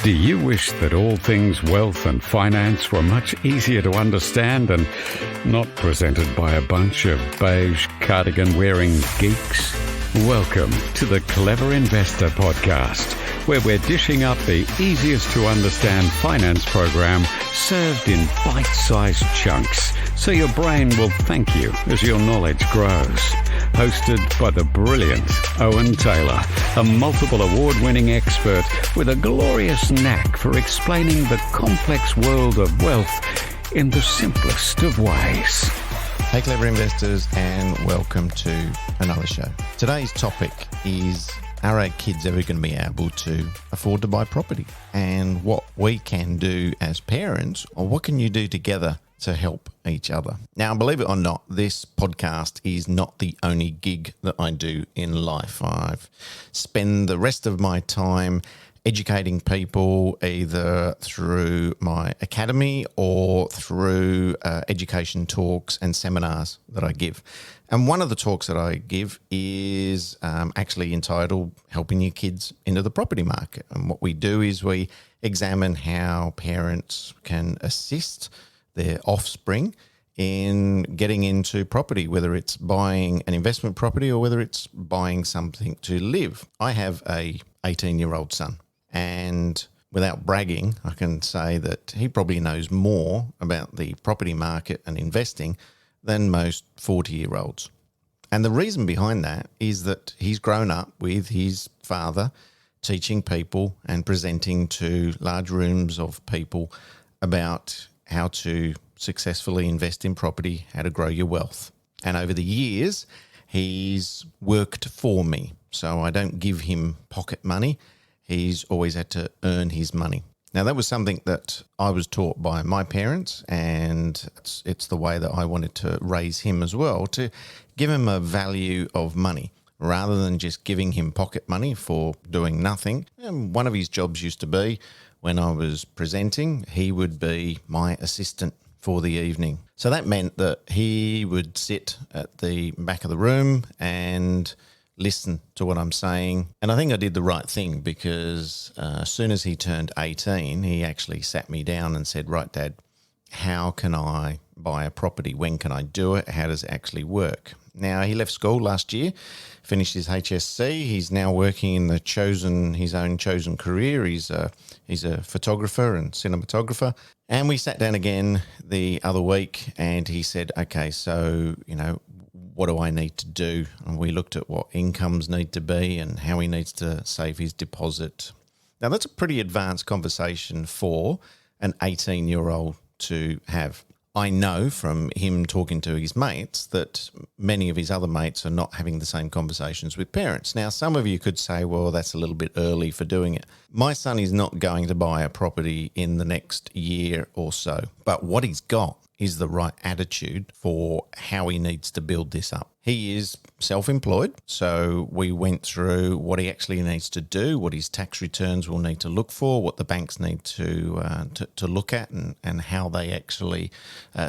Do you wish that all things wealth and finance were much easier to understand and not presented by a bunch of beige cardigan-wearing geeks? Welcome to the Clever Investor Podcast, where we're dishing up the easiest to understand finance program served in bite-sized chunks, so your brain will thank you as your knowledge grows. Hosted by the brilliant Owen Taylor, a multiple award-winning expert with a glorious knack for explaining the complex world of wealth in the simplest of ways. Hey Clever Investors, and welcome to another show. Today's topic is, are our kids ever going to be able to afford to buy property? And what we can do as parents, or what can you do together to help each other? Now, believe it or not, this podcast is not the only gig that I do in life. I've spent the rest of my time educating people either through my academy or through education talks and seminars that I give. And one of the talks that I give is actually entitled Helping Your Kids into the Property Market. And what we do is we examine how parents can assist their offspring in getting into property, whether it's buying an investment property or whether it's buying something to live. I have a 18-year-old son, and without bragging, I can say that he probably knows more about the property market and investing than most 40-year-olds. And the reason behind that is that he's grown up with his father teaching people and presenting to large rooms of people about how to successfully invest in property, how to grow your wealth. And over the years, he's worked for me. So I don't give him pocket money. He's always had to earn his money. Now, that was something that I was taught by my parents, and it's the way that I wanted to raise him as well, to give him a value of money rather than just giving him pocket money for doing nothing. And one of his jobs used to be, when I was presenting, he would be my assistant for the evening. So that meant that he would sit at the back of the room and listen to what I'm saying. And I think I did the right thing, because as soon as he turned 18, he actually sat me down and said, right, Dad, how can I buy a property? When can I do it? How does it actually work? Now, he left school last year, finished his HSC. He's now working in his own chosen career. He's a photographer and cinematographer. And we sat down again the other week, and he said, okay, so, what do I need to do? And we looked at what incomes need to be and how he needs to save his deposit. Now, that's a pretty advanced conversation for an 18-year-old to have. I know from him talking to his mates that many of his other mates are not having the same conversations with parents. Now, some of you could say, well, that's a little bit early for doing it. My son is not going to buy a property in the next year or so, but what he's got is the right attitude for how he needs to build this up. He is self-employed, so we went through what he actually needs to do, what his tax returns will need to look for, what the banks need to look at, and how they actually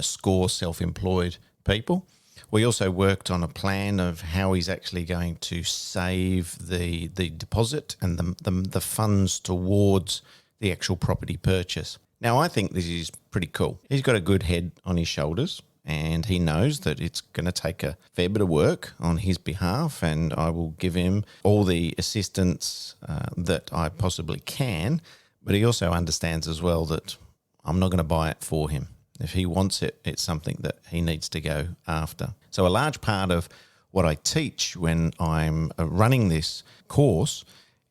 score self-employed people. We also worked on a plan of how he's actually going to save the deposit and the funds towards the actual property purchase. Now, I think this is pretty cool. He's got a good head on his shoulders, and he knows that it's going to take a fair bit of work on his behalf, and I will give him all the assistance that I possibly can. But he also understands as well that I'm not going to buy it for him. If he wants it, it's something that he needs to go after. So a large part of what I teach when I'm running this course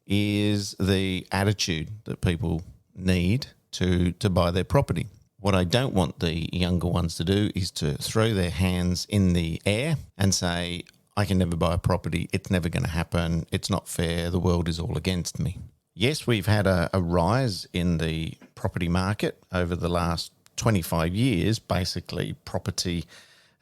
is the attitude that people need to buy their property. What I don't want the younger ones to do is to throw their hands in the air and say, I can never buy a property. It's never going to happen. It's not fair. The world is all against me. Yes, we've had a rise in the property market over the last 25 years. Basically, property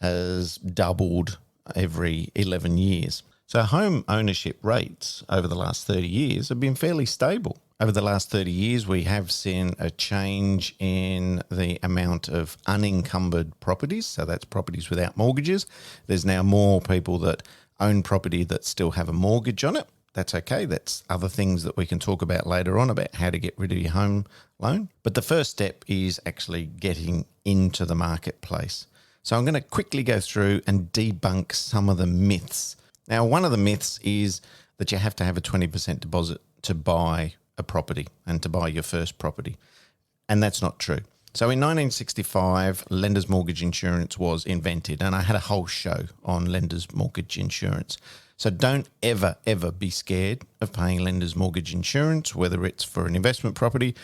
has doubled every 11 years. So home ownership rates over the last 30 years have been fairly stable. Over the last 30 years, we have seen a change in the amount of unencumbered properties. So that's properties without mortgages. There's now more people that own property that still have a mortgage on it. that's okay. That's other things that we can talk about later on about how to get rid of your home loan. But the first step is actually getting into the marketplace. So I'm going to quickly go through and debunk some of the myths. Now, one of the myths is that you have to have a 20% deposit to buy a property and to buy your first property. And that's not true. So in 1965, lender's mortgage insurance was invented, and I had a whole show on lender's mortgage insurance. So don't ever, ever be scared of paying lender's mortgage insurance, whether it's for an investment property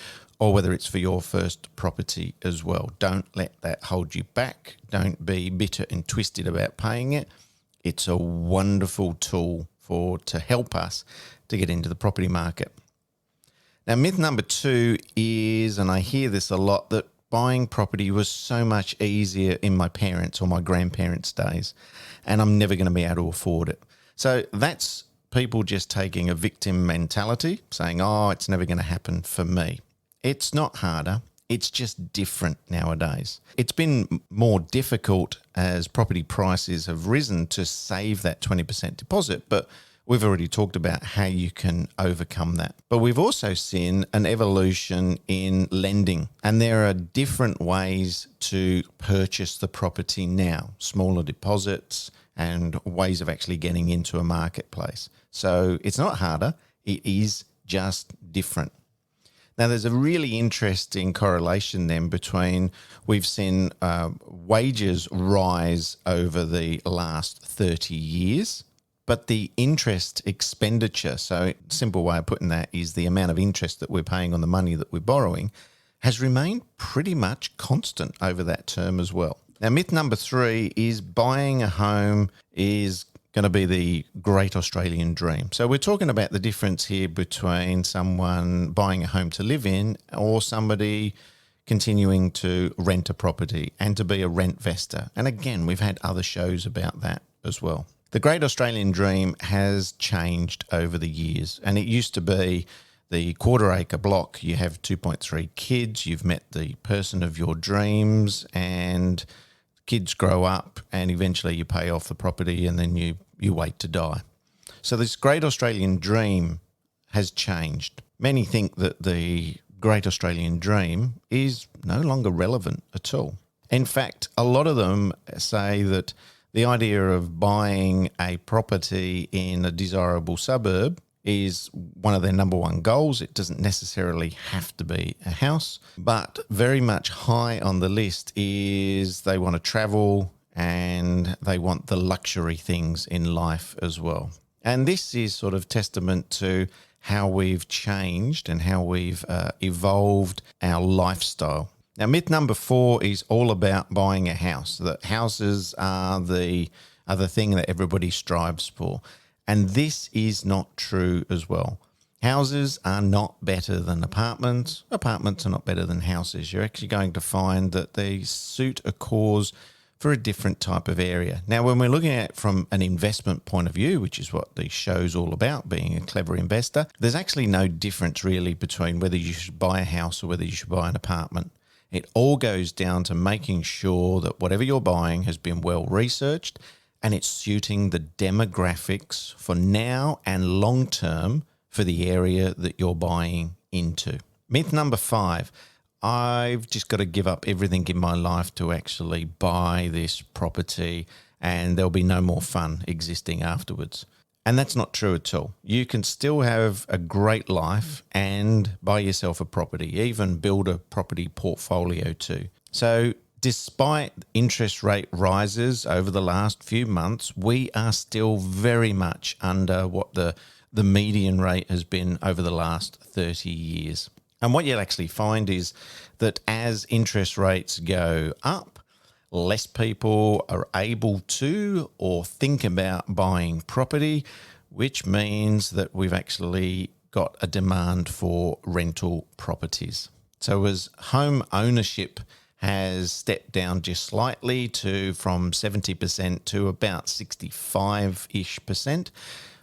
or whether it's for your first property as well. Don't let that hold you back. Don't be bitter and twisted about paying it. It's a wonderful tool to help us to get into the property market. Now, myth number 2 is, and I hear this a lot, that buying property was so much easier in my parents' or my grandparents' days, and I'm never going to be able to afford it. So that's people just taking a victim mentality, saying, oh, it's never going to happen for me. It's not harder. It's just different nowadays. It's been more difficult as property prices have risen to save that 20% deposit, but we've already talked about how you can overcome that. But we've also seen an evolution in lending, and there are different ways to purchase the property now, smaller deposits and ways of actually getting into a marketplace. So it's not harder, it is just different. Now, there's a really interesting correlation then between we've seen wages rise over the last 30 years, but the interest expenditure, so a simple way of putting that is the amount of interest that we're paying on the money that we're borrowing, has remained pretty much constant over that term as well. Now, myth number 3 is buying a home is going to be the great Australian dream. So we're talking about the difference here between someone buying a home to live in or somebody continuing to rent a property and to be a rentvestor. And again, we've had other shows about that as well. The great Australian dream has changed over the years, and it used to be the quarter-acre block. You have 2.3 kids, you've met the person of your dreams, and kids grow up, and eventually you pay off the property, and then you wait to die. So this great Australian dream has changed. Many think that the great Australian dream is no longer relevant at all. In fact, a lot of them say that the idea of buying a property in a desirable suburb is one of their number one goals. It doesn't necessarily have to be a house, but very much high on the list is they want to travel and they want the luxury things in life as well. And this is sort of testament to how we've changed and how we've evolved our lifestyle. Now, myth number 4 is all about buying a house, that houses are the thing that everybody strives for. And this is not true as well. Houses are not better than apartments. Apartments are not better than houses. You're actually going to find that they suit a cause for a different type of area. Now, when we're looking at it from an investment point of view, which is what the show's all about, being a clever investor, there's actually no difference really between whether you should buy a house or whether you should buy an apartment. It all goes down to making sure that whatever you're buying has been well researched and it's suiting the demographics for now and long term for the area that you're buying into. Myth number 5, I've just got to give up everything in my life to actually buy this property and there'll be no more fun existing afterwards. And that's not true at all. You can still have a great life and buy yourself a property, even build a property portfolio too. So despite interest rate rises over the last few months, we are still very much under what the median rate has been over the last 30 years. And what you'll actually find is that as interest rates go up, less people are able to or think about buying property, which means that we've actually got a demand for rental properties. So as home ownership has stepped down just slightly from 70% to about 65-ish%,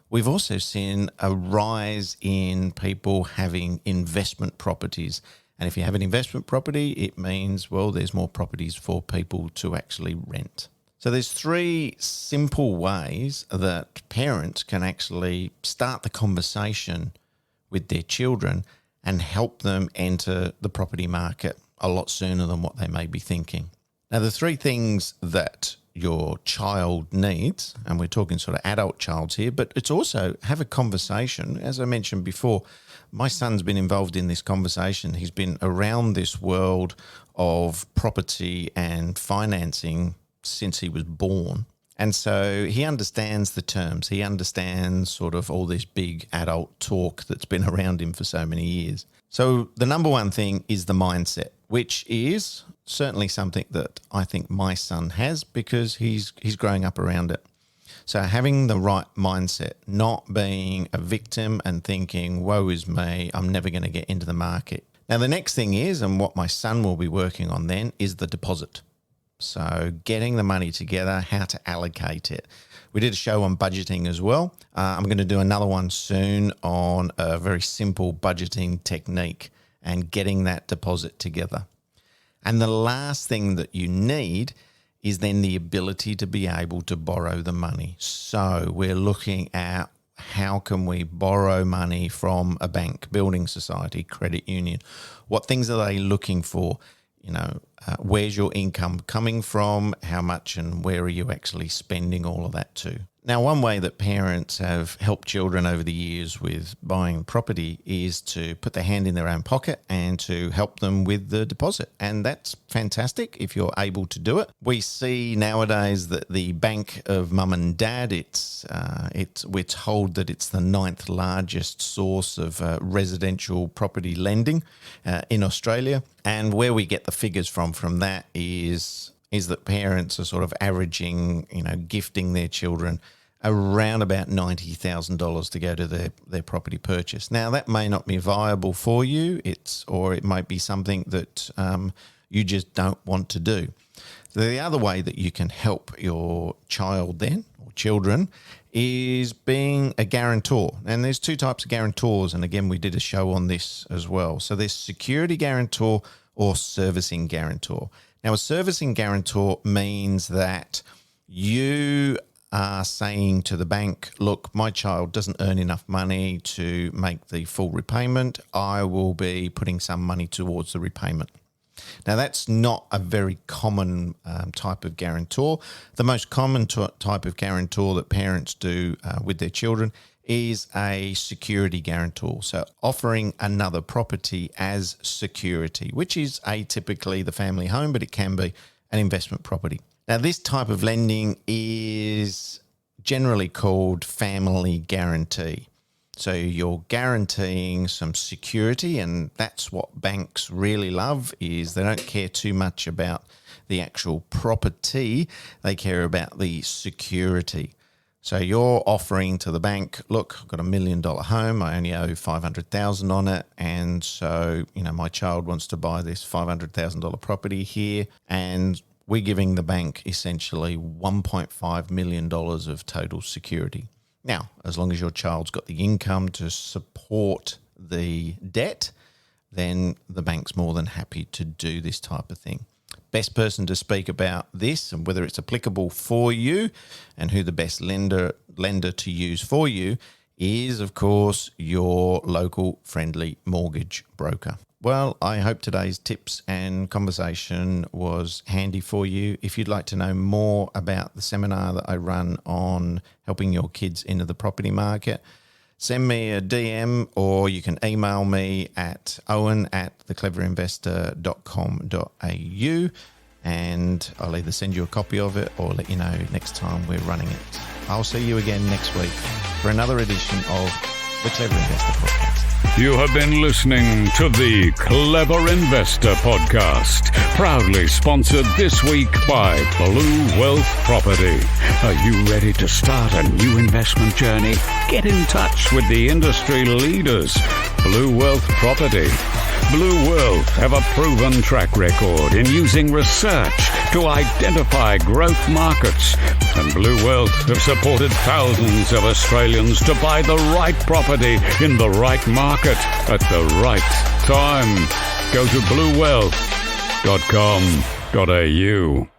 we've also seen a rise in people having investment properties. And if you have an investment property, it means, well, there's more properties for people to actually rent. So there's 3 simple ways that parents can actually start the conversation with their children and help them enter the property market a lot sooner than what they may be thinking. Now, the 3 things that your child needs, and we're talking sort of adult childs here, but it's also have a conversation. As I mentioned before, my son's been involved in this conversation. He's been around this world of property and financing since he was born. And so he understands the terms. He understands sort of all this big adult talk that's been around him for so many years. So the number one thing is the mindset, which is certainly something that I think my son has because he's growing up around it. So having the right mindset, not being a victim and thinking, woe is me, I'm never going to get into the market. Now, the next thing is, and what my son will be working on then, is the deposit. So getting the money together, how to allocate it. We did a show on budgeting as well. I'm going to do another one soon on a very simple budgeting technique and getting that deposit together. And the last thing that you need is then the ability to be able to borrow the money. So we're looking at how can we borrow money from a bank, building society, credit union? What things are they looking for? Where's your income coming from? How much and where are you actually spending all of that to? Now, one way that parents have helped children over the years with buying property is to put their hand in their own pocket and to help them with the deposit. And that's fantastic if you're able to do it. We see nowadays that the bank of mum and dad, we're told that it's the 9th largest source of residential property lending in Australia. And where we get the figures from that is that parents are sort of averaging, gifting their children around about $90,000 to go to their property purchase. Now, that may not be viable for you, or it might be something that you just don't want to do. The other way that you can help your child then, or children, is being a guarantor. And there's 2 types of guarantors, and again, we did a show on this as well. So there's security guarantor or servicing guarantor. Now, a servicing guarantor means that you are saying to the bank, look, my child doesn't earn enough money to make the full repayment. I will be putting some money towards the repayment. Now, that's not a very common type of guarantor. The most common type of guarantor that parents do with their children is a security guarantor. So offering another property as security, which is atypically the family home, but it can be an investment property. Now, this type of lending is generally called family guarantee. So you're guaranteeing some security, and that's what banks really love, is they don't care too much about the actual property. They care about the security. So you're offering to the bank, look, I've got $1 million home. I only owe $500,000 on it. And so, my child wants to buy this $500,000 property here. And we're giving the bank essentially $1.5 million of total security. Now, as long as your child's got the income to support the debt, then the bank's more than happy to do this type of thing. Best person to speak about this and whether it's applicable for you and who the best lender to use for you is, of course, your local friendly mortgage broker. Well, I hope today's tips and conversation was handy for you. If you'd like to know more about the seminar that I run on helping your kids into the property market, send me a DM or you can email me at owen@thecleverinvestor.com.au and I'll either send you a copy of it or let you know next time we're running it. I'll see you again next week for another edition of the Clever Investor Podcast. You have been listening to the Clever Investor Podcast, proudly sponsored this week by Blue Wealth Property. Are you ready to start a new investment journey? Get in touch with the industry leaders, Blue Wealth Property. Blue Wealth have a proven track record in using research to identify growth markets, and Blue Wealth have supported thousands of Australians to buy the right property in the right market at the right time. Go to bluewealth.com.au.